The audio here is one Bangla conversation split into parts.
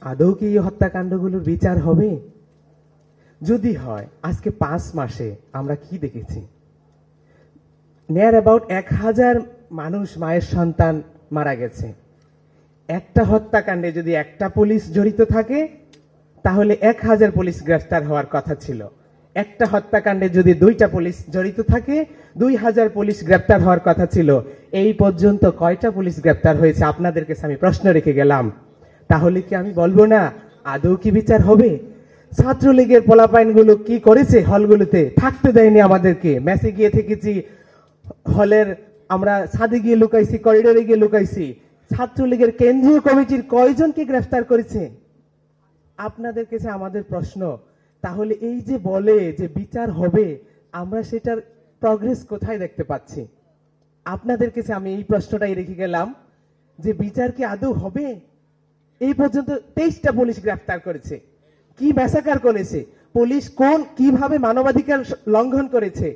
আদৌ কি এই হত্যাকাণ্ডগুলোর বিচার হবে? যদি হয়, আজকে 5 মাসে আমরা কি দেখেছি? নিয়ার অ্যাবাউট 1000 মানুষ, মায়ের সন্তান মারা গেছে। একটা হত্যাকাণ্ডে যদি একটা পুলিশ জড়িত থাকে তাহলে 1000 পুলিশ গ্রেফতার হওয়ার কথা ছিল। একটা হত্যাকাণ্ডে যদি 2টা পুলিশ জড়িত থাকে 2000 পুলিশ গ্রেফতার হওয়ার কথা ছিল। এই পর্যন্ত কয়টা পুলিশ গ্রেফতার হয়েছে আপনাদের কাছে আমি প্রশ্ন রেখে গেলাম। তাহলে কি আমি বলবো না আদৌ কি বিচার হবে? ছাত্রলীগের পোলাপাইনগুলো কি করেছে? হলগুলোতে থাকতে দেয়নি আমাদেরকে। মেসে গিয়ে থেকেছি, হলের আমরা ছাদে গিয়ে লুকাইছি, করিডোরে গিয়ে লুকাইছি। ছাত্রলীগের কেন্দ্রীয় কমিটির কয়জনকে গ্রেফতার করেছে? আপনাদের কাছে আমাদের প্রশ্ন, তাহলে এই যে বলে যে বিচার হবে, আমরা সেটার প্রগ্রেস কোথায় দেখতে পাচ্ছি? আপনাদের কাছে আমি এই প্রশ্নটাই রেখে গেলাম যে বিচার কি আদৌ হবে? এই পর্যন্ত 23টা পুলিশ গ্রেফতার করেছে। কি ম্যাসাকার করেছে পুলিশ? কিভাবে মানবাধিকার লঙ্ঘন করেছে?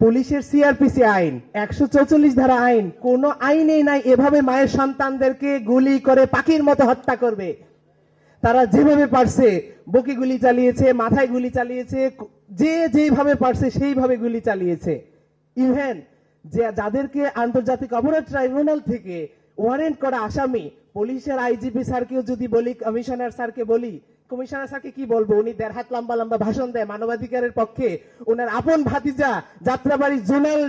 পুলিশের সিআরপিসি আইন, 144 ধারা আইন, কোন আইনেই নাই এভাবে মায়ের সন্তানদেরকে গুলি করে পাখির মতো হত্যা করবে। তারা যেভাবে পারছে বুকে গুলি চালিয়েছে, মাথায় গুলি চালিয়েছে, যে যেভাবে পারছে সেইভাবে গুলি চালিয়েছে। ইভেন যে যাদেরকে আন্তর্জাতিক অপরাধ ট্রাইব্যুনাল থেকে ওয়ারেন্ট করা আসামি, পুলিশের আইজিপি স্যারকেও যদি বলি, কমিশনার স্যারকে বলি, কমিশনার স্যারকে কি বলবো? উনি 1.5 হাত লম্বা লম্বা ভাষণ দেয় মানবাধিকারের পক্ষে। ওনার আপন ভাতিজা যাত্রাবাড়ি জোনাল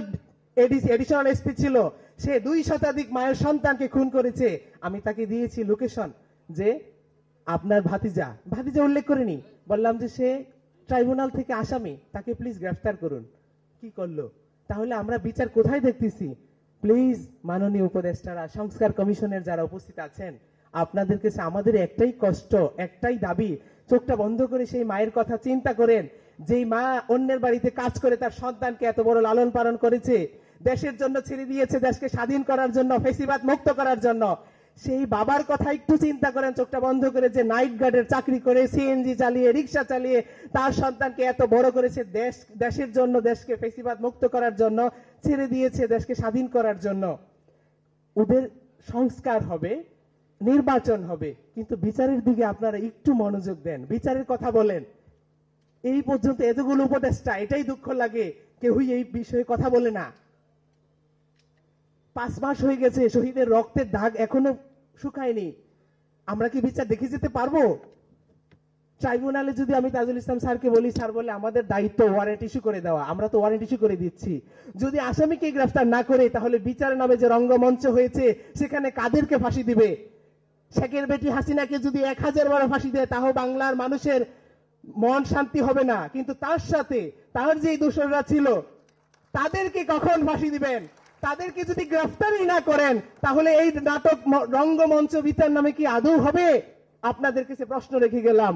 এডিশনাল এসপি ছিল, সে 2 শতাধিক মায়ের সন্তানকে খুন করেছে। আমি তাকে দিয়েছি লোকেশন যে আপনার ভাতিজা উল্লেখ করিনি, বললাম যে সে ট্রাইব্যুনাল থেকে আসামি, তাকে প্লিজ গ্রেফতার করুন। কি করলো? তাহলে আমরা বিচার কোথায় দেখতেছি? প্লিজ মাননীয় উপদেষ্টারা, সংস্কার কমিশনের যারা উপস্থিত আছেন, আপনাদের কাছে আমাদের একটাই কষ্ট, একটাই দাবি, চোখটা বন্ধ করে সেই মায়ের কথা চিন্তা করেন, যেই মা অন্যের বাড়িতে কাজ করে তার সন্তানকে এত বড় লালন পালন করেছে, দেশের জন্য ছেড়ে দিয়েছে, দেশকে স্বাধীন করার জন্য, ফেসিবাদ মুক্ত করার জন্য। সেই বাবার কথা একটু চিন্তা করেন, চোখটা বন্ধ করে, যে নাইট গার্ডের চাকরি করে, সিএনজি চালিয়ে, রিক্সা চালিয়ে তার সন্তানকে এত বড় করেছে, দেশের জন্য, দেশকে ফেসিবাদ মুক্ত করার জন্য ছেড়ে দিয়েছে, দেশকে স্বাধীন করার জন্য। ওদের সংস্কার হবে, নির্বাচন হবে, কিন্তু বিচারের দিকে আপনারা একটু মনোযোগ দেন, বিচারের কথা বলেন। এই পর্যন্ত এতগুলো উপদেষ্টা, এটাই দুঃখ লাগে, কেউই এই বিষয়ে কথা বলে না। 5 মাস হয়ে গেছে, শহীদের রক্তের দাগ এখনো শুকায়নি। আমরা কি বিচার দেখে যেতে পারবো? ট্রাইব্যুনালে যদি আমি তাজুল ইসলাম স্যারকে বলি, স্যার বলে আমাদের দায়িত্ব ওয়ারেন্ট ইস্যু করে দেওয়া, আমরা তো ওয়ারেন্ট ইস্যু করে দিচ্ছি। যদি আসামিকে গ্রেফতার না করে, তাহলে বিচার নামে যে রঙ্গমঞ্চ হয়েছে সেখানে কাদেরকে ফাঁসি দিবে? শেখের বেটি হাসিনাকে যদি 1000 বার ফাঁসি দেয়, তাও বাংলার মানুষের মন শান্তি হবে না। কিন্তু তার সাথে তার যে দোষররা ছিল তাদেরকে কখন ফাঁসি দিবেন? তাদেরকে যদি গ্রেফতারই না করেন, তাহলে এই নাটক রঙ্গমঞ্চ বিচার নামে কি আদৌ হবে? আপনাদের কাছে প্রশ্ন রেখে গেলাম।